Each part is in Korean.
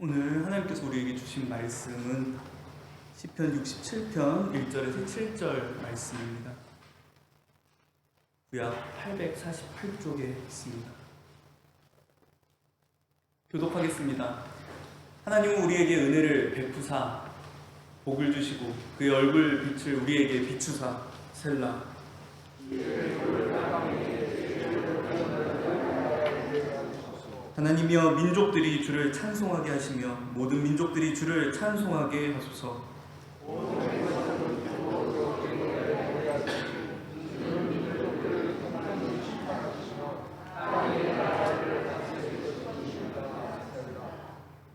오늘 하나님께서 우리에게 주신 말씀은 시편 67편 1절에서 7절 말씀입니다. 구약 848쪽에 있습니다. 교독하겠습니다. 하나님은 우리에게 은혜를 베푸사 복을 주시고 그의 얼굴 빛을 우리에게 비추사 셀라. 하나님이여 민족들이 주를 찬송하게 하시며 모든 민족들이 주를 찬송하게 하소서.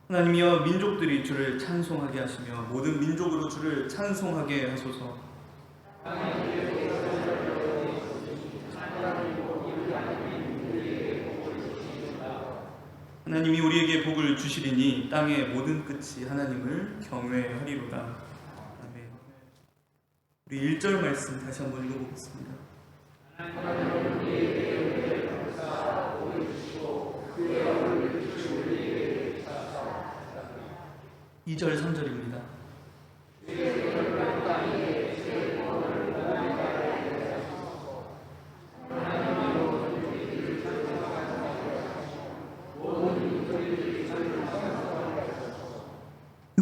하나님이여 민족들이 주를 찬송하게 하시며 모든 민족으로 주를 찬송하게 하소서. 하나님이 우리에게 복을 주시리니 땅의 모든 끝이 하나님을 경외하리로다. 아멘. 우리 1절 말씀 다시 한번 읽어보겠습니다. 2절 3절입니다.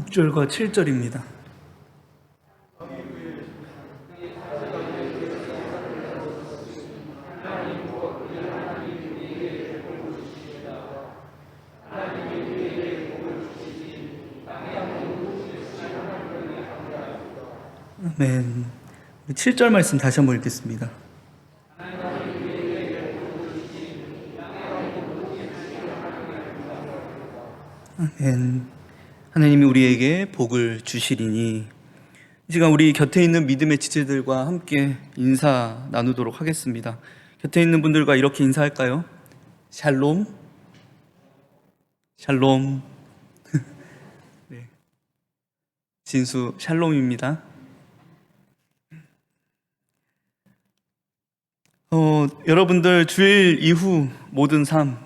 절과 7절입니다. 아멘. 7절 말씀 다시 한번 읽겠습니다. 아멘. 하나님이 우리에게 복을 주시리니. 이 시간 우리 곁에 있는 믿음의 지체들과 함께 인사 나누도록 하겠습니다. 곁에 있는 분들과 이렇게 인사할까요? 샬롬. 샬롬. 네. 진수 샬롬입니다. 여러분들 주일 이후 모든 삶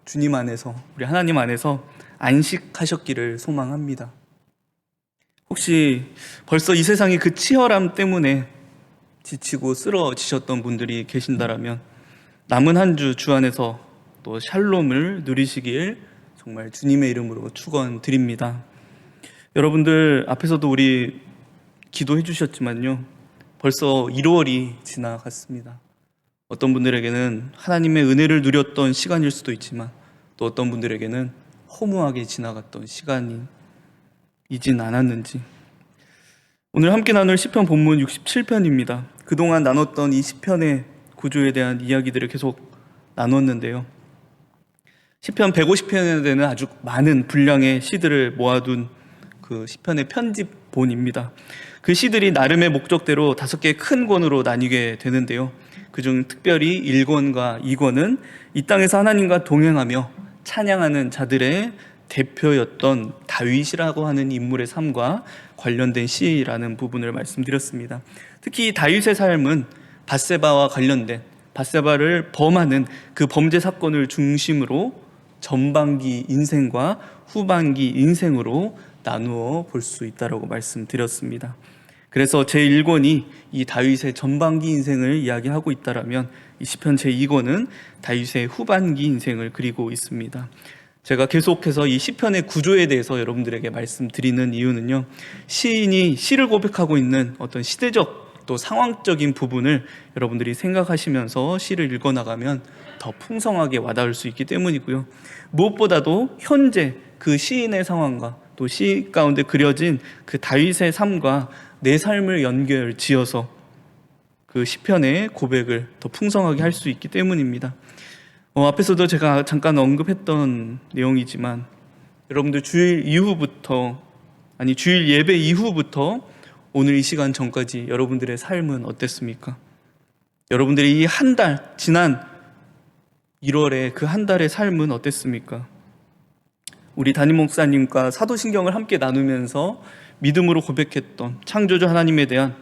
주님 안에서, 우리 하나님 안에서 안식하셨기를 소망합니다. 혹시 벌써 이 세상의 그 치열함 때문에 지치고 쓰러지셨던 분들이 계신다라면 남은 한 주 주 안에서 또 샬롬을 누리시길 정말 주님의 이름으로 축원드립니다. 여러분들 앞에서도 우리 기도해 주셨지만요, 벌써 1월이 지나갔습니다. 어떤 분들에게는 하나님의 은혜를 누렸던 시간일 수도 있지만 또 어떤 분들에게는 허무하게 지나갔던 시간이 이진 않았는지. 오늘 함께 나눌 시편 본문 67편입니다. 그동안 나눴던 이 시편의 구조에 대한 이야기들을 계속 나눴는데요, 시편 150편에 되는 아주 많은 분량의 시들을 모아둔 그 시편의 편집본입니다. 그 시들이 나름의 목적대로 5개의 큰 권으로 나뉘게 되는데요, 그중 특별히 1권과 2권은 이 땅에서 하나님과 동행하며 찬양하는 자들의 대표였던 다윗이라고 하는 인물의 삶과 관련된 시라는 부분을 말씀드렸습니다. 특히 다윗의 삶은 밧세바와 관련된, 밧세바를 범하는 그 범죄 사건을 중심으로 전반기 인생과 후반기 인생으로 나누어 볼 수 있다고 말씀드렸습니다. 그래서 제1권이 이 다윗의 전반기 인생을 이야기하고 있다라면 이 시편 제2권은 다윗의 후반기 인생을 그리고 있습니다. 제가 계속해서 이 시편의 구조에 대해서 여러분들에게 말씀드리는 이유는요, 시인이 시를 고백하고 있는 어떤 시대적 또 상황적인 부분을 여러분들이 생각하시면서 시를 읽어나가면 더 풍성하게 와닿을 수 있기 때문이고요, 무엇보다도 현재 그 시인의 상황과 또 시 가운데 그려진 그 다윗의 삶과 내 삶을 연결 지어서 그 시편의 고백을 더 풍성하게 할 수 있기 때문입니다. 앞에서도 제가 잠깐 언급했던 내용이지만 여러분들 주일 예배 이후부터 오늘 이 시간 전까지 여러분들의 삶은 어땠습니까? 여러분들이 이 한 달, 지난 1월에 그 한 달의 삶은 어땠습니까? 우리 담임 목사님과 사도신경을 함께 나누면서 믿음으로 고백했던 창조주 하나님에 대한,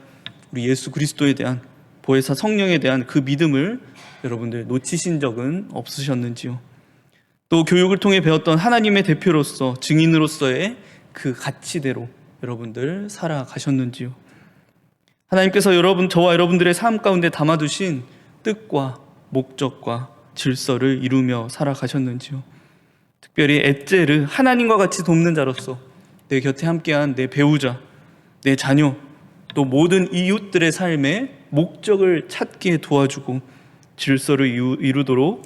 우리 예수 그리스도에 대한, 보혜사 성령에 대한 그 믿음을 여러분들 놓치신 적은 없으셨는지요? 또 교육을 통해 배웠던 하나님의 대표로서, 증인으로서의 그 가치대로 여러분들 살아가셨는지요? 하나님께서 저와 여러분들의 삶 가운데 담아두신 뜻과 목적과 질서를 이루며 살아가셨는지요? 특별히 엣제르, 하나님과 같이 돕는 자로서 내 곁에 함께한 내 배우자, 내 자녀, 또 모든 이웃들의 삶에 목적을 찾기에 도와주고 질서를 이루도록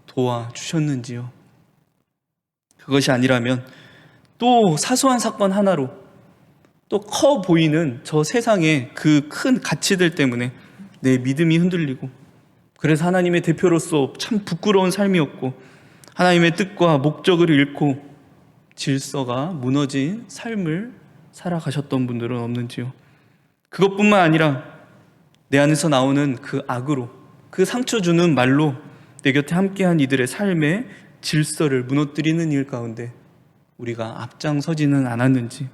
도와주셨는지요? 그것이 아니라면 또 사소한 사건 하나로 또 커 보이는 저 세상의 그 큰 가치들 때문에 내 믿음이 흔들리고, 그래서 하나님의 대표로서 참 부끄러운 삶이었고 하나님의 뜻과 목적을 잃고 질서가 무너진 삶을 살아가셨던 분들은 없는지요? 그것뿐만 아니라 내 안에서 나오는 그 악으로, 그 상처 주는 말로 내 곁에 함께한 이들의 삶의 질서를 무너뜨리는 일 가운데 우리가 앞장서지는 않았는지,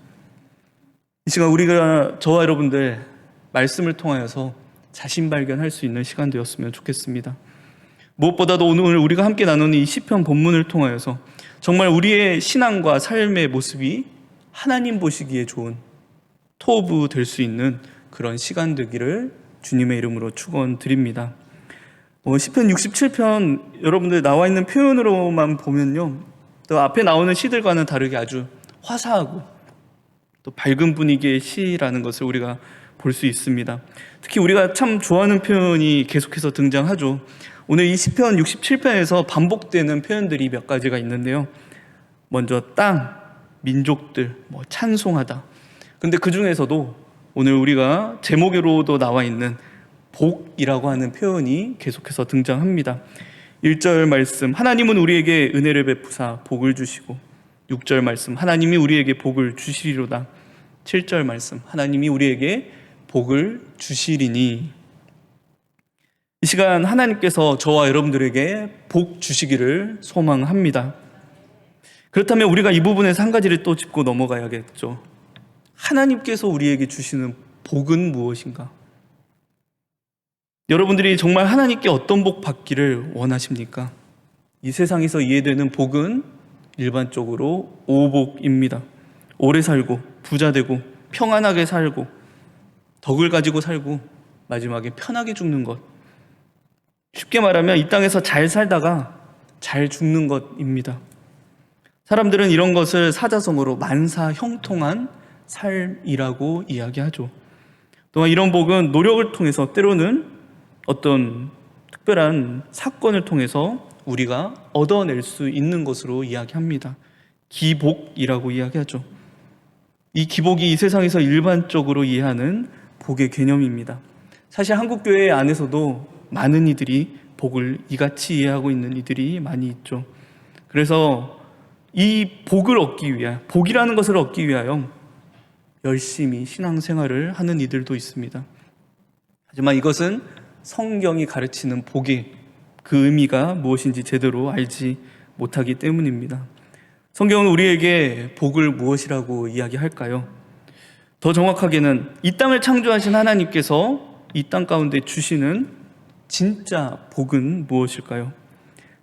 이 시간 우리가, 저와 여러분들 말씀을 통하여서 자신 발견할 수 있는 시간 되었으면 좋겠습니다. 무엇보다도 오늘 우리가 함께 나누는 이 시편 본문을 통하여서 정말 우리의 신앙과 삶의 모습이 하나님 보시기에 좋은 토부 될 수 있는 그런 시간 되기를 주님의 이름으로 축원드립니다. 시편 67편 여러분들 나와 있는 표현으로만 보면요, 또 앞에 나오는 시들과는 다르게 아주 화사하고 또 밝은 분위기의 시라는 것을 우리가 볼 수 있습니다. 특히 우리가 참 좋아하는 표현이 계속해서 등장하죠. 오늘 이 시편 67편에서 반복되는 표현들이 몇 가지가 있는데요. 먼저 땅, 민족들, 찬송하다. 그런데 그 중에서도 오늘 우리가 제목으로도 나와 있는 복이라고 하는 표현이 계속해서 등장합니다. 1절 말씀, 하나님은 우리에게 은혜를 베푸사 복을 주시고, 6절 말씀, 하나님이 우리에게 복을 주시리로다. 7절 말씀, 하나님이 우리에게 복을 주시리니. 이 시간 하나님께서 저와 여러분들에게 복 주시기를 소망합니다. 그렇다면 우리가 이 부분에서 한 가지를 또 짚고 넘어가야겠죠. 하나님께서 우리에게 주시는 복은 무엇인가? 여러분들이 정말 하나님께 어떤 복 받기를 원하십니까? 이 세상에서 이해되는 복은 일반적으로 오복입니다. 오래 살고 부자 되고 평안하게 살고 덕을 가지고 살고 마지막에 편하게 죽는 것. 쉽게 말하면 이 땅에서 잘 살다가 잘 죽는 것입니다. 사람들은 이런 것을 사자성어로 만사 형통한 삶이라고 이야기하죠. 또한 이런 복은 노력을 통해서, 때로는 어떤 특별한 사건을 통해서 우리가 얻어낼 수 있는 것으로 이야기합니다. 기복이라고 이야기하죠. 이 기복이 이 세상에서 일반적으로 이해하는 복의 개념입니다. 사실 한국교회 안에서도 많은 이들이 복을 이같이 이해하고 있는 이들이 많이 있죠. 그래서 이 복을 얻기 위해, 복이라는 것을 얻기 위하여 열심히 신앙생활을 하는 이들도 있습니다. 하지만 이것은 성경이 가르치는 복의 그 의미가 무엇인지 제대로 알지 못하기 때문입니다. 성경은 우리에게 복을 무엇이라고 이야기할까요? 더 정확하게는 이 땅을 창조하신 하나님께서 이 땅 가운데 주시는 진짜 복은 무엇일까요?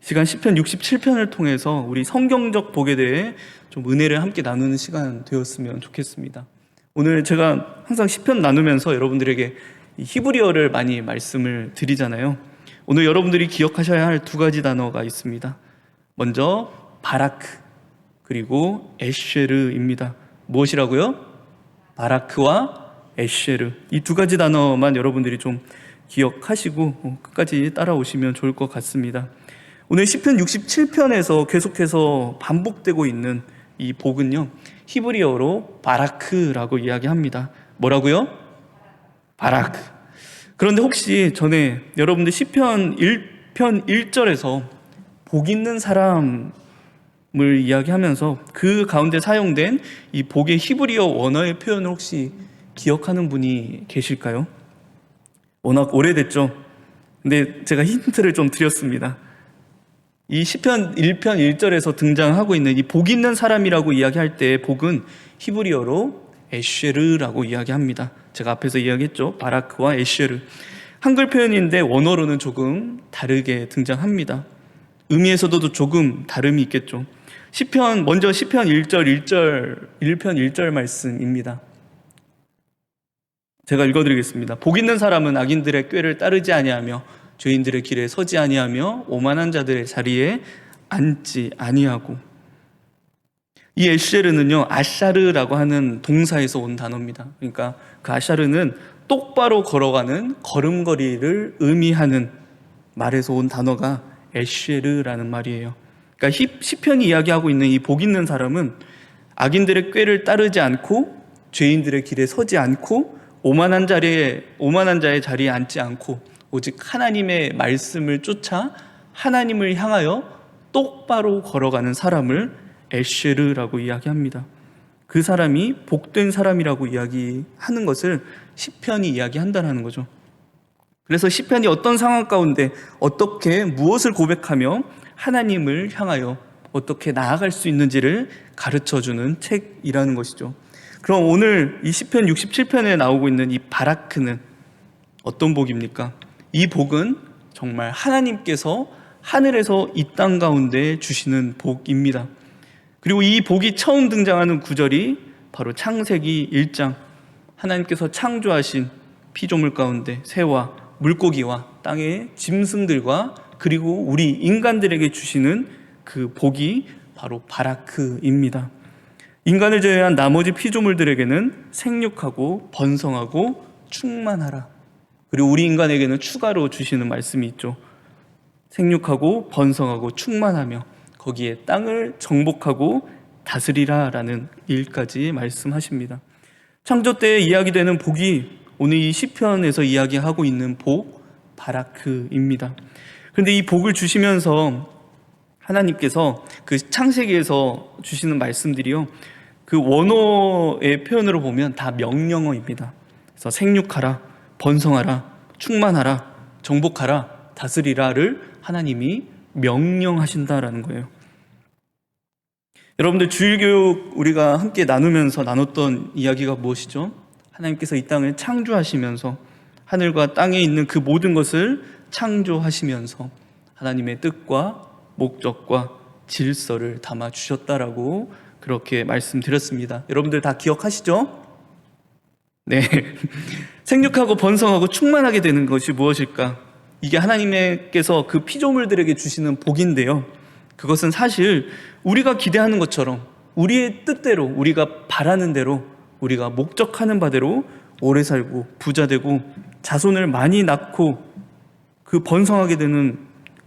시간 시편 67편을 통해서 우리 성경적 복에 대해 좀 은혜를 함께 나누는 시간 되었으면 좋겠습니다. 오늘 제가 항상 시편 나누면서 여러분들에게 히브리어를 많이 말씀을 드리잖아요. 오늘 여러분들이 기억하셔야 할 두 가지 단어가 있습니다. 먼저 바라크, 그리고 에쉐르입니다. 무엇이라고요? 바라크와 에쉐르. 이 두 가지 단어만 여러분들이 좀 기억하시고 끝까지 따라오시면 좋을 것 같습니다. 오늘 시편 67편에서 계속해서 반복되고 있는 이 복은요, 히브리어로 바라크라고 이야기합니다. 뭐라고요? 바라크. 그런데 혹시 전에 여러분들 시편 1편 1절에서 복 있는 사람을 이야기하면서 그 가운데 사용된 이 복의 히브리어 원어의 표현을 혹시 기억하는 분이 계실까요? 워낙 오래됐죠? 근데 제가 힌트를 좀 드렸습니다. 이 시편 1편 1절에서 등장하고 있는 이 복 있는 사람이라고 이야기할 때 복은 히브리어로 에쉐르라고 이야기합니다. 제가 앞에서 이야기했죠. 바라크와 에쉐르. 한글 표현인데 원어로는 조금 다르게 등장합니다. 의미에서도 조금 다름이 있겠죠. 먼저 시편 1편 1절 말씀입니다. 제가 읽어드리겠습니다. 복 있는 사람은 악인들의 꾀를 따르지 아니하며 죄인들의 길에 서지 아니하며 오만한 자들의 자리에 앉지 아니하고. 이 에쉐르는요, 아샤르라고 하는 동사에서 온 단어입니다. 그러니까 그 아샤르는 똑바로 걸어가는 걸음걸이를 의미하는 말에서 온 단어가 에쉐르라는 말이에요. 그러니까 시편이 이야기하고 있는 이 복 있는 사람은 악인들의 꾀를 따르지 않고 죄인들의 길에 서지 않고 오만한 자의 자리에 앉지 않고 오직 하나님의 말씀을 쫓아 하나님을 향하여 똑바로 걸어가는 사람을 에쉐르라고 이야기합니다. 그 사람이 복된 사람이라고 이야기하는 것을 시편이 이야기한다는 거죠. 그래서 시편이 어떤 상황 가운데 어떻게 무엇을 고백하며 하나님을 향하여 어떻게 나아갈 수 있는지를 가르쳐주는 책이라는 것이죠. 그럼 오늘 이 시편 67편에 나오고 있는 이 바라크는 어떤 복입니까? 이 복은 정말 하나님께서 하늘에서 이 땅 가운데 주시는 복입니다. 그리고 이 복이 처음 등장하는 구절이 바로 창세기 1장, 하나님께서 창조하신 피조물 가운데 새와 물고기와 땅의 짐승들과 그리고 우리 인간들에게 주시는 그 복이 바로 바라크입니다. 인간을 제외한 나머지 피조물들에게는 생육하고 번성하고 충만하라. 그리고 우리 인간에게는 추가로 주시는 말씀이 있죠. 생육하고 번성하고 충만하며 거기에 땅을 정복하고 다스리라 라는 일까지 말씀하십니다. 창조 때에 이야기되는 복이 오늘 이 시편에서 이야기하고 있는 복, 바라크입니다. 그런데 이 복을 주시면서 하나님께서 그 창세기에서 주시는 말씀들이요, 그 원어의 표현으로 보면 다 명령어입니다. 그래서 생육하라, 번성하라, 충만하라, 정복하라, 다스리라를 하나님이 명령하신다라는 거예요. 여러분들 주일교육 우리가 함께 나누면서 나눴던 이야기가 무엇이죠? 하나님께서 이 땅을 창조하시면서 하늘과 땅에 있는 그 모든 것을 창조하시면서 하나님의 뜻과 목적과 질서를 담아 주셨다라고 그렇게 말씀드렸습니다. 여러분들 다 기억하시죠? 네. 생육하고 번성하고 충만하게 되는 것이 무엇일까? 이게 하나님께서 그 피조물들에게 주시는 복인데요, 그것은 사실 우리가 기대하는 것처럼 우리의 뜻대로, 우리가 바라는 대로, 우리가 목적하는 바대로 오래 살고 부자 되고 자손을 많이 낳고 그 번성하게 되는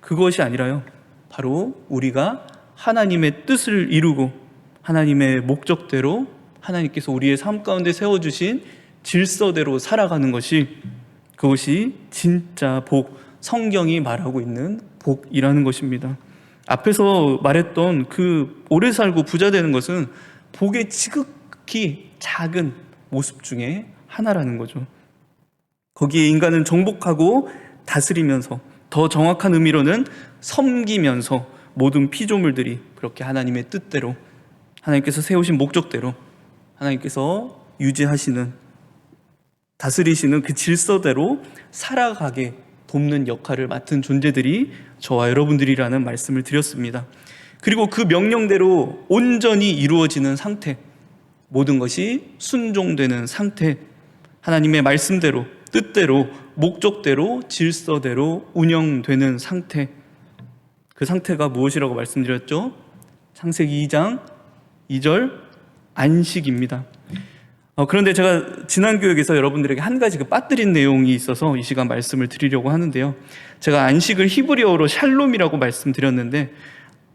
그것이 아니라요, 바로 우리가 하나님의 뜻을 이루고 하나님의 목적대로 하나님께서 우리의 삶 가운데 세워주신 질서대로 살아가는 것이, 그것이 진짜 복, 성경이 말하고 있는 복이라는 것입니다. 앞에서 말했던 그 오래 살고 부자 되는 것은 복의 지극히 작은 모습 중에 하나라는 거죠. 거기에 인간은 정복하고 다스리면서, 더 정확한 의미로는 섬기면서 모든 피조물들이 그렇게 하나님의 뜻대로, 하나님께서 세우신 목적대로, 하나님께서 유지하시는, 다스리시는 그 질서대로 살아가게 돕는 역할을 맡은 존재들이 저와 여러분들이라는 말씀을 드렸습니다. 그리고 그 명령대로 온전히 이루어지는 상태, 모든 것이 순종되는 상태, 하나님의 말씀대로, 뜻대로, 목적대로, 질서대로 운영되는 상태, 그 상태가 무엇이라고 말씀드렸죠? 창세기 2장 2절 안식입니다. 그런데 제가 지난 교육에서 여러분들에게 한 가지 빠뜨린 내용이 있어서 이 시간 말씀을 드리려고 하는데요, 제가 안식을 히브리어로 샬롬이라고 말씀드렸는데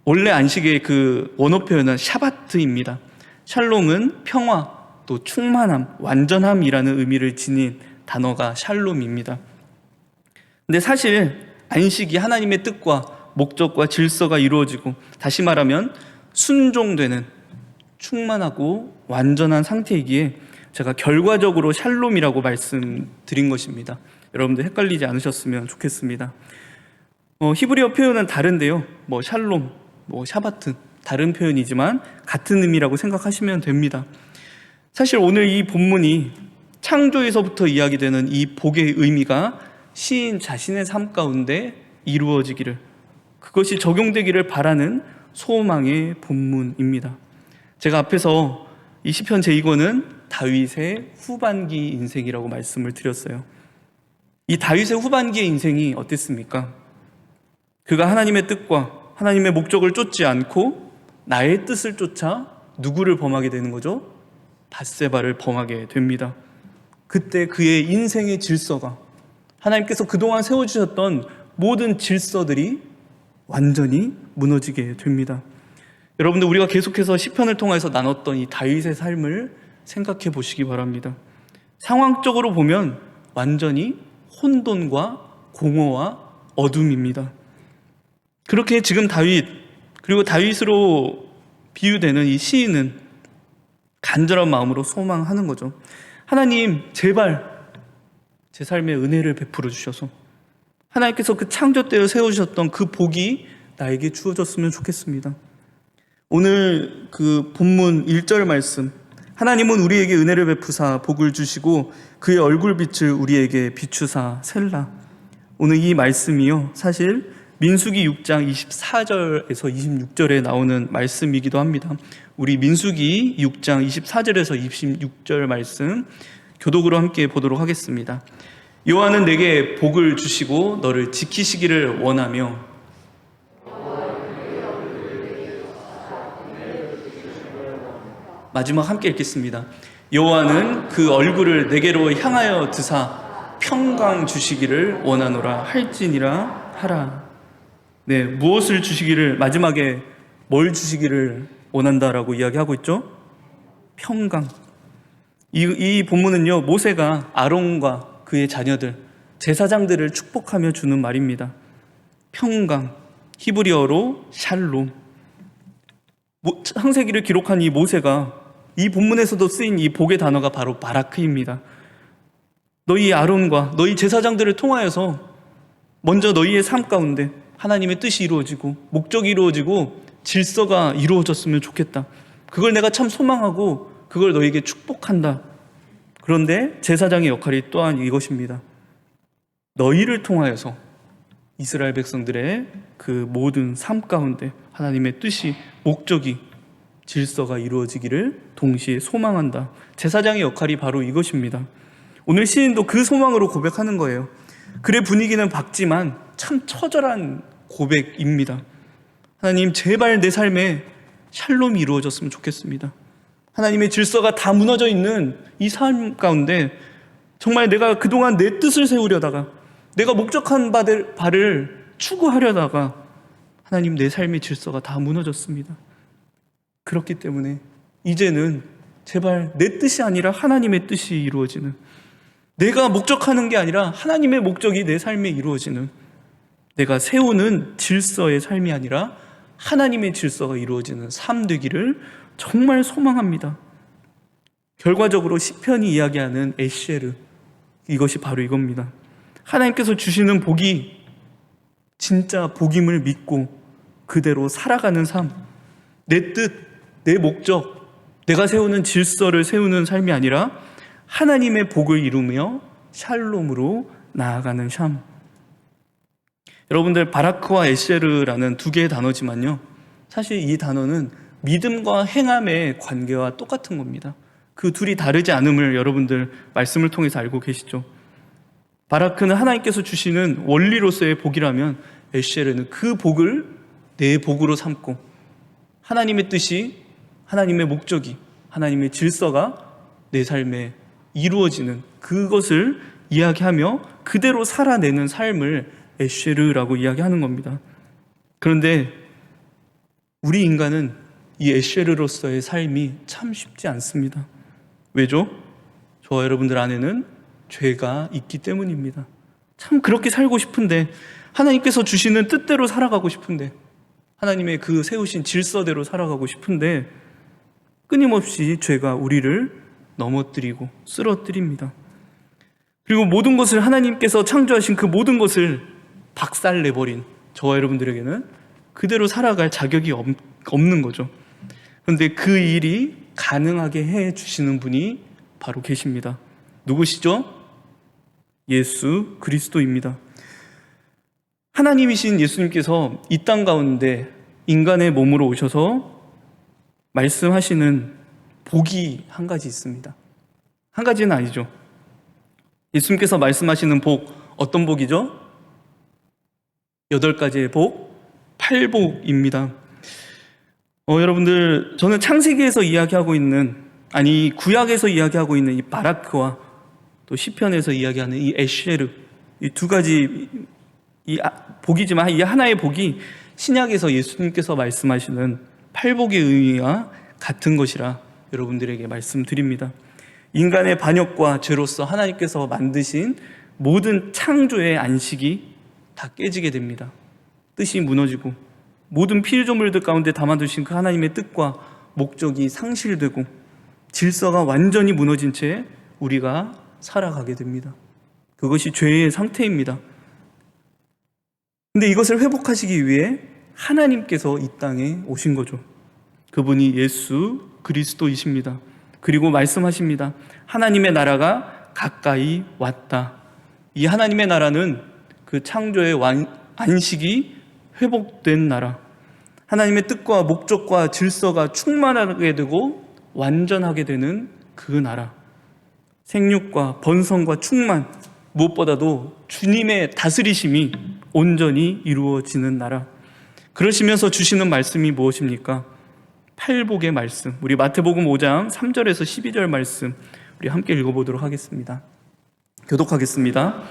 원래 안식의 그 원어 표현은 샤바트입니다. 샬롬은 평화, 또 충만함, 완전함이라는 의미를 지닌 단어가 샬롬입니다. 근데 사실 안식이 하나님의 뜻과 목적과 질서가 이루어지고, 다시 말하면 순종되는 충만하고 완전한 상태이기에 제가 결과적으로 샬롬이라고 말씀드린 것입니다. 여러분들 헷갈리지 않으셨으면 좋겠습니다. 히브리어 표현은 다른데요, 샬롬, 샤바트, 다른 표현이지만 같은 의미라고 생각하시면 됩니다. 사실 오늘 이 본문이 창조에서부터 이야기되는 이 복의 의미가 시인 자신의 삶 가운데 이루어지기를, 그것이 적용되기를 바라는 소망의 본문입니다. 제가 앞에서 이 시편 제2권은 다윗의 후반기 인생이라고 말씀을 드렸어요. 이 다윗의 후반기의 인생이 어땠습니까? 그가 하나님의 뜻과 하나님의 목적을 쫓지 않고 나의 뜻을 쫓아 누구를 범하게 되는 거죠? 밧세바를 범하게 됩니다. 그때 그의 인생의 질서가, 하나님께서 그동안 세워주셨던 모든 질서들이 완전히 무너지게 됩니다. 여러분들, 우리가 계속해서 시편을 통해서 나눴던 이 다윗의 삶을 생각해 보시기 바랍니다. 상황적으로 보면 완전히 혼돈과 공허와 어둠입니다. 그렇게 지금 다윗, 그리고 다윗으로 비유되는 이 시인은 간절한 마음으로 소망하는 거죠. 하나님, 제발 제 삶에 은혜를 베풀어 주셔서 하나님께서 그 창조 때에 세우셨던 그 복이 나에게 주어졌으면 좋겠습니다. 오늘 그 본문 1절 말씀, 하나님은 우리에게 은혜를 베푸사 복을 주시고 그의 얼굴빛을 우리에게 비추사 셀라. 오늘 이 말씀이요, 사실 민수기 6장 24절에서 26절에 나오는 말씀이기도 합니다. 우리 민수기 6장 24절에서 26절 말씀 교독으로 함께 보도록 하겠습니다. 여호와는 내게 복을 주시고 너를 지키시기를 원하며, 마지막 함께 읽겠습니다. 여호와는 그 얼굴을 내게로 향하여 드사 평강 주시기를 원하노라 할지니라 하라. 네, 무엇을 주시기를, 마지막에 뭘 주시기를 원한다라고 이야기하고 있죠? 평강. 이 본문은요, 모세가 아론과 그의 자녀들, 제사장들을 축복하며 주는 말입니다. 평강, 히브리어로 샬롬. 창세기를 기록한 이 모세가 이 본문에서도 쓰인 이 복의 단어가 바로 바라크입니다. 너희 아론과 너희 제사장들을 통하여서 먼저 너희의 삶 가운데 하나님의 뜻이 이루어지고 목적이 이루어지고 질서가 이루어졌으면 좋겠다. 그걸 내가 참 소망하고 그걸 너희에게 축복한다. 그런데 제사장의 역할이 또한 이것입니다. 너희를 통하여서 이스라엘 백성들의 그 모든 삶 가운데 하나님의 뜻이, 목적이, 질서가 이루어지기를 동시에 소망한다. 제사장의 역할이 바로 이것입니다. 오늘 시인도 그 소망으로 고백하는 거예요. 글의 분위기는 밝지만 참 처절한 고백입니다. 하나님, 제발 내 삶에 샬롬이 이루어졌으면 좋겠습니다. 하나님의 질서가 다 무너져 있는 이 삶 가운데 정말 내가 그동안 내 뜻을 세우려다가, 내가 목적한 바를 추구하려다가 하나님, 내 삶의 질서가 다 무너졌습니다. 그렇기 때문에 이제는 제발 내 뜻이 아니라 하나님의 뜻이 이루어지는, 내가 목적하는 게 아니라 하나님의 목적이 내 삶에 이루어지는, 내가 세우는 질서의 삶이 아니라 하나님의 질서가 이루어지는 삶 되기를 정말 소망합니다. 결과적으로 시편이 이야기하는 에쉐르, 이것이 바로 이겁니다. 하나님께서 주시는 복이 진짜 복임을 믿고 그대로 살아가는 삶, 내 뜻, 내 목적, 내가 세우는 질서를 세우는 삶이 아니라 하나님의 복을 이루며 샬롬으로 나아가는 삶. 여러분들, 바라크와 에쉐르라는 두 개의 단어지만요, 사실 이 단어는 믿음과 행함의 관계와 똑같은 겁니다. 그 둘이 다르지 않음을 여러분들 말씀을 통해서 알고 계시죠? 바라크는 하나님께서 주시는 원리로서의 복이라면 에쉐르는 그 복을 내 복으로 삼고 하나님의 뜻이, 하나님의 목적이, 하나님의 질서가 내 삶에 이루어지는 그것을 이야기하며 그대로 살아내는 삶을 에쉐르라고 이야기하는 겁니다. 그런데 우리 인간은 이 에쉐르로서의 삶이 참 쉽지 않습니다. 왜죠? 저와 여러분들 안에는 죄가 있기 때문입니다. 참 그렇게 살고 싶은데, 하나님께서 주시는 뜻대로 살아가고 싶은데, 하나님의 그 세우신 질서대로 살아가고 싶은데 끊임없이 죄가 우리를 넘어뜨리고 쓰러뜨립니다. 그리고 모든 것을, 하나님께서 창조하신 그 모든 것을 박살내버린 저와 여러분들에게는 그대로 살아갈 자격이 없는 거죠. 그런데 그 일이 가능하게 해주시는 분이 바로 계십니다. 누구시죠? 예수 그리스도입니다. 하나님이신 예수님께서 이 땅 가운데 인간의 몸으로 오셔서 말씀하시는 복이 한 가지 있습니다. 한 가지는 아니죠. 예수님께서 말씀하시는 복, 어떤 복이죠? 8가지의 복, 팔복입니다. 여러분들, 저는 창세기에서 이야기하고 있는, 구약에서 이야기하고 있는 이 바라크와 또 시편에서 이야기하는 이 에쉐르, 이 두 가지 복이지만 이 하나의 복이 신약에서 예수님께서 말씀하시는 팔복의 의미와 같은 것이라 여러분들에게 말씀드립니다. 인간의 반역과 죄로서 하나님께서 만드신 모든 창조의 안식이 다 깨지게 됩니다. 뜻이 무너지고 모든 피조물들 가운데 담아두신 그 하나님의 뜻과 목적이 상실되고 질서가 완전히 무너진 채 우리가 살아가게 됩니다. 그것이 죄의 상태입니다. 근데 이것을 회복하시기 위해 하나님께서 이 땅에 오신 거죠. 그분이 예수 그리스도이십니다. 그리고 말씀하십니다. 하나님의 나라가 가까이 왔다. 이 하나님의 나라는 그 창조의 안식이 회복된 나라, 하나님의 뜻과 목적과 질서가 충만하게 되고 완전하게 되는 그 나라, 생육과 번성과 충만, 무엇보다도 주님의 다스리심이 온전히 이루어지는 나라. 그러시면서 주시는 말씀이 무엇입니까? 팔복의 말씀. 우리 마태복음 5장 3절에서 12절 말씀 우리 함께 읽어보도록 하겠습니다. 교독하겠습니다.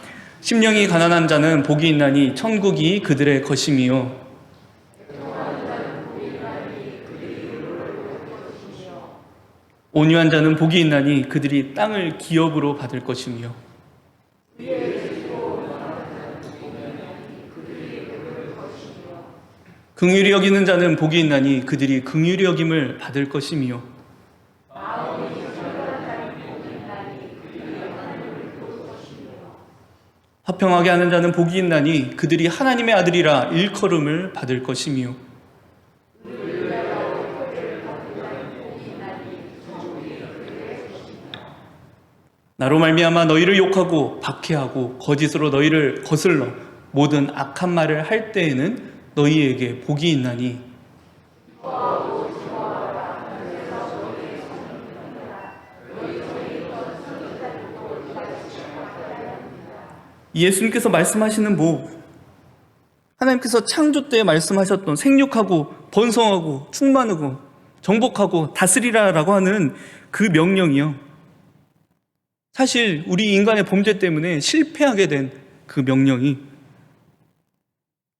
심령이 가난한 자는 복이 있나니 천국이 그들의 것임이요 온유한 자는 복이 있나니 그들이 땅을 기업으로 받을 것이며 긍휼히 여기는 자는 복이 있나니 그들이 긍휼히 여김을 받을 것이며 화평하게 하는 자는 복이 있나니 그들이 하나님의 아들이라 일컬음을 받을 것이며 나로 말미암아 너희를 욕하고 박해하고 거짓으로 너희를 거슬러 모든 악한 말을 할 때에는 너희에게 복이 있나니 예수님께서 말씀하시는 복, 하나님께서 창조 때 말씀하셨던 생육하고 번성하고 충만하고 정복하고 다스리라라고 하는 그 명령이요, 사실 우리 인간의 범죄 때문에 실패하게 된 그 명령이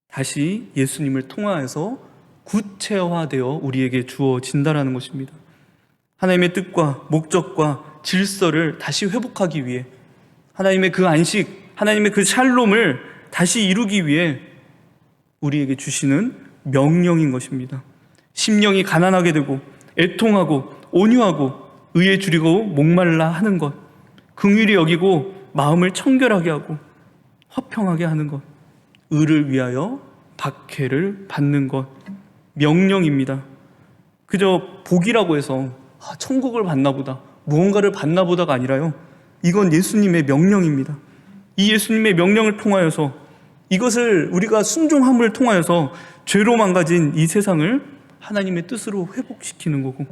다시 예수님을 통하여서 구체화되어 우리에게 주어진다라는 것입니다. 하나님의 뜻과 목적과 질서를 다시 회복하기 위해, 하나님의 그 안식, 하나님의 그 샬롬을 다시 이루기 위해 우리에게 주시는 명령인 것입니다. 심령이 가난하게 되고 애통하고 온유하고 의에 줄이고 목말라 하는 것, 긍휼히 여기고 마음을 청결하게 하고 화평하게 하는 것, 의를 위하여 박해를 받는 것, 명령입니다. 그저 복이라고 해서 천국을 받나 보다, 무언가를 받나 보다가 아니라요, 이건 예수님의 명령입니다. 이 예수님의 명령을 통하여서, 이것을 우리가 순종함을 통하여서 죄로 망가진 이 세상을 하나님의 뜻으로 회복시키는 거고,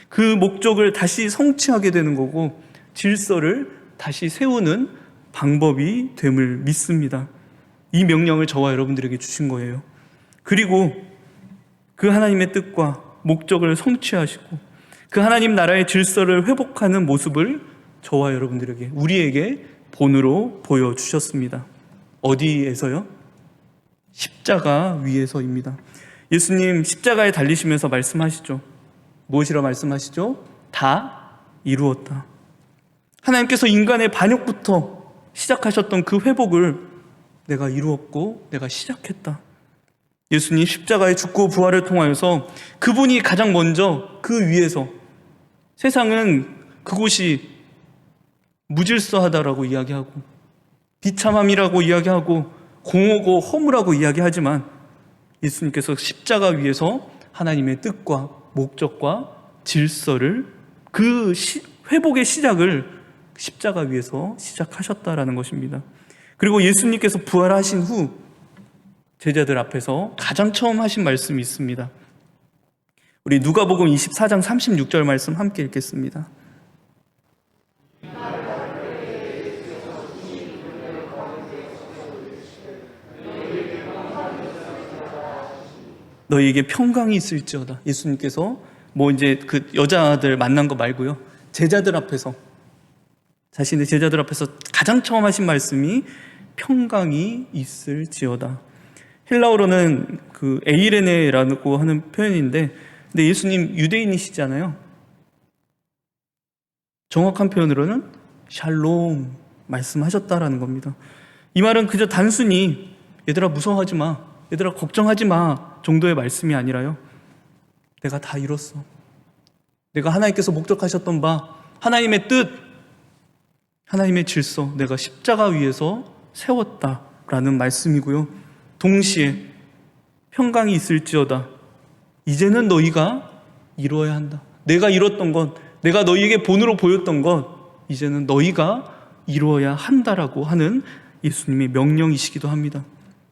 그 목적을 다시 성취하게 되는 거고, 질서를 다시 세우는 방법이 됨을 믿습니다. 이 명령을 저와 여러분들에게 주신 거예요. 그리고 그 하나님의 뜻과 목적을 성취하시고 그 하나님 나라의 질서를 회복하는 모습을 저와 여러분들에게, 우리에게 본으로 보여주셨습니다. 어디에서요? 십자가 위에서입니다. 예수님 십자가에 달리시면서 말씀하시죠. 무엇이라 말씀하시죠? 다 이루었다. 하나님께서 인간의 반역부터 시작하셨던 그 회복을 내가 이루었고 내가 시작했다. 예수님 십자가의 죽고 부활을 통하여서 그분이 가장 먼저 그 위에서, 세상은 그곳이 무질서하다라고 이야기하고 비참함이라고 이야기하고 공허고 허무라고 이야기하지만, 예수님께서 십자가 위에서 하나님의 뜻과 목적과 질서를, 그 회복의 시작을 십자가 위에서 시작하셨다라는 것입니다. 그리고 예수님께서 부활하신 후 제자들 앞에서 가장 처음 하신 말씀이 있습니다. 우리 누가복음 24장 36절 말씀 함께 읽겠습니다. 너희에게 평강이 있을지어다. 예수님께서 이제 그 여자들 만난 거 말고요, 제자들 앞에서, 자신의 제자들 앞에서 가장 처음 하신 말씀이 평강이 있을지어다. 헬라어로는 그 에이레네라고 하는 표현인데, 근데 예수님 유대인이시잖아요. 정확한 표현으로는 샬롬 말씀하셨다라는 겁니다. 이 말은 그저 단순히 얘들아 무서워하지 마, 얘들아 걱정하지 마 정도의 말씀이 아니라요, 내가 다 이뤘어. 내가 하나님께서 목적하셨던 바, 하나님의 뜻, 하나님의 질서, 내가 십자가 위에서 세웠다라는 말씀이고요. 동시에 평강이 있을지어다. 이제는 너희가 이루어야 한다. 내가 이뤘던 것, 내가 너희에게 본으로 보였던 것, 이제는 너희가 이루어야 한다라고 하는 예수님의 명령이시기도 합니다.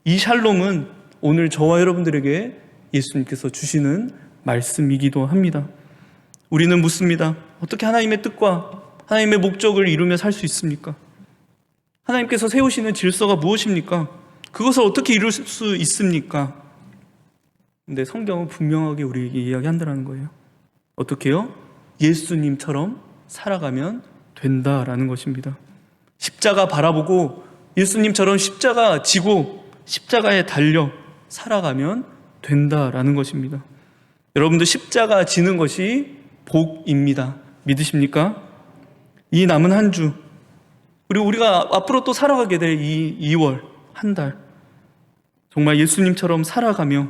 이 샬롬은 오늘 저와 여러분들에게 예수님께서 주시는 말씀이기도 합니다. 우리는 묻습니다. 어떻게 하나님의 뜻과 하나님의 목적을 이루며 살 수 있습니까? 하나님께서 세우시는 질서가 무엇입니까? 그것을 어떻게 이룰 수 있습니까? 근데 성경은 분명하게 우리에게 이야기한다는 거예요. 어떻게요? 예수님처럼 살아가면 된다라는 것입니다. 십자가 바라보고 예수님처럼 십자가 지고 십자가에 달려 살아가면 된다라는 것입니다. 여러분들 십자가 지는 것이 복입니다. 믿으십니까? 이 남은 한 주, 그리고 우리가 앞으로 또 살아가게 될 이 2월, 한 달, 정말 예수님처럼 살아가며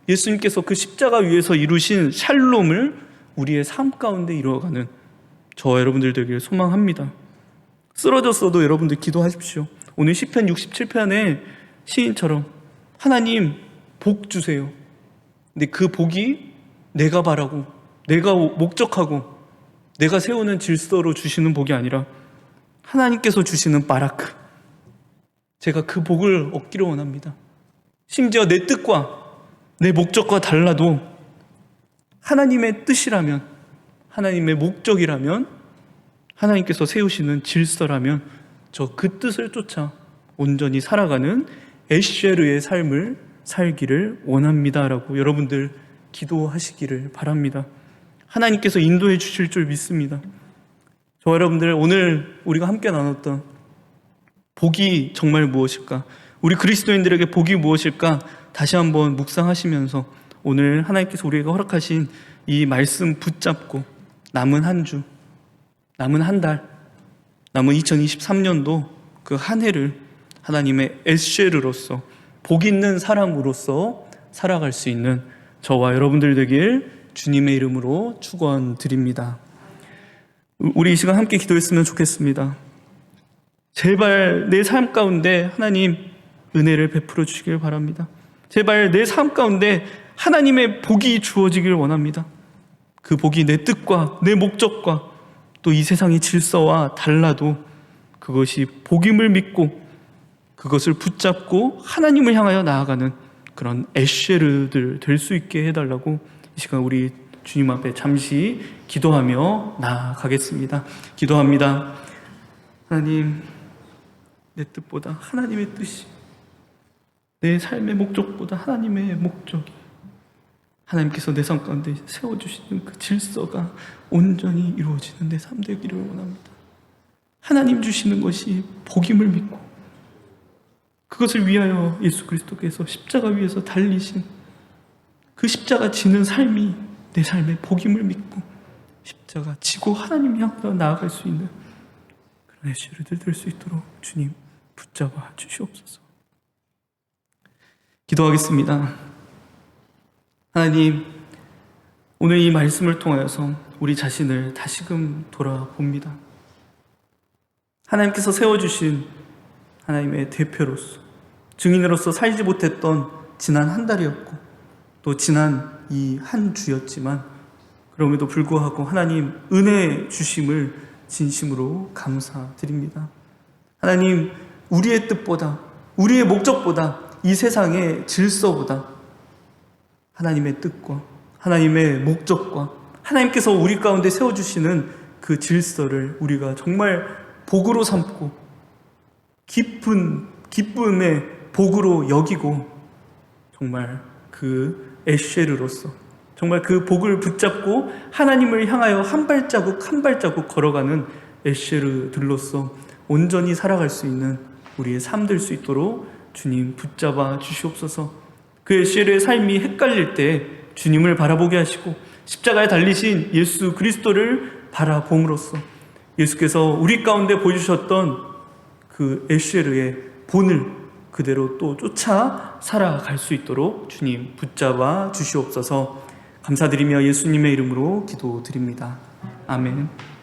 예수님께서 그 십자가 위에서 이루신 샬롬을 우리의 삶 가운데 이루어가는 저와 여러분들 되기를 소망합니다. 쓰러졌어도 여러분들 기도하십시오. 오늘 시편 67편의 시인처럼 하나님 복 주세요. 근데 그 복이 내가 바라고 내가 목적하고 내가 세우는 질서로 주시는 복이 아니라 하나님께서 주시는 바라크, 제가 그 복을 얻기를 원합니다. 심지어 내 뜻과 내 목적과 달라도 하나님의 뜻이라면, 하나님의 목적이라면, 하나님께서 세우시는 질서라면 저 그 뜻을 쫓아 온전히 살아가는 에쉐르의 삶을 살기를 원합니다라고 여러분들 기도하시기를 바랍니다. 하나님께서 인도해 주실 줄 믿습니다. 저와 여러분들, 오늘 우리가 함께 나눴던 복이 정말 무엇일까? 우리 그리스도인들에게 복이 무엇일까? 다시 한번 묵상하시면서 오늘 하나님께서 우리에게 허락하신 이 말씀 붙잡고 남은 한 주, 남은 한 달, 남은 2023년도 그 한 해를 하나님의 에쉐르로서 복 있는 사람으로서 살아갈 수 있는 저와 여러분들 되길 주님의 이름으로 축원드립니다. 우리 이 시간 함께 기도했으면 좋겠습니다. 제발 내 삶 가운데 하나님 은혜를 베풀어 주시길 바랍니다. 제발 내 삶 가운데 하나님의 복이 주어지길 원합니다. 그 복이 내 뜻과 내 목적과 또 이 세상의 질서와 달라도 그것이 복임을 믿고 그것을 붙잡고 하나님을 향하여 나아가는 그런 에쉐르들 될 수 있게 해달라고 이 시간 우리 주님 앞에 잠시 기도하며 나아가겠습니다. 기도합니다. 하나님, 내 뜻보다 하나님의 뜻이, 내 삶의 목적보다 하나님의 목적이, 하나님께서 내 삶 가운데 세워주시는 그 질서가 온전히 이루어지는 내 삶 되기를 원합니다. 하나님 주시는 것이 복임을 믿고 그것을 위하여 예수 그리스도께서 십자가 위에서 달리신 그 십자가 지는 삶이 내 삶의 복임을 믿고 십자가 지고 하나님 향하여 나아갈 수 있는 그런 에쉐르들 될 수 있도록 주님 붙잡아 주시옵소서. 기도하겠습니다. 하나님, 오늘 이 말씀을 통하여서 우리 자신을 다시금 돌아봅니다. 하나님께서 세워주신 하나님의 대표로서, 증인으로서 살지 못했던 지난 한 달이었고 또 지난 이 한 주였지만 그럼에도 불구하고 하나님 은혜 주심을 진심으로 감사드립니다. 하나님, 우리의 뜻보다, 우리의 목적보다 이 세상의 질서보다 하나님의 뜻과 하나님의 목적과 하나님께서 우리 가운데 세워주시는 그 질서를 우리가 정말 복으로 삼고 깊은 기쁨의 복으로 여기고 정말 그 에쉐르로서 정말 그 복을 붙잡고 하나님을 향하여 한 발자국 한 발자국 걸어가는 에쉐르들로서 온전히 살아갈 수 있는 우리의 삶 될 수 있도록 주님 붙잡아 주시옵소서. 그 에쉐르의 삶이 헷갈릴 때 주님을 바라보게 하시고 십자가에 달리신 예수 그리스도를 바라봄으로써 예수께서 우리 가운데 보여주셨던 그 에쉐르의 본을 그대로 또 쫓아 살아갈 수 있도록 주님 붙잡아 주시옵소서. 감사드리며 예수님의 이름으로 기도드립니다. 아멘.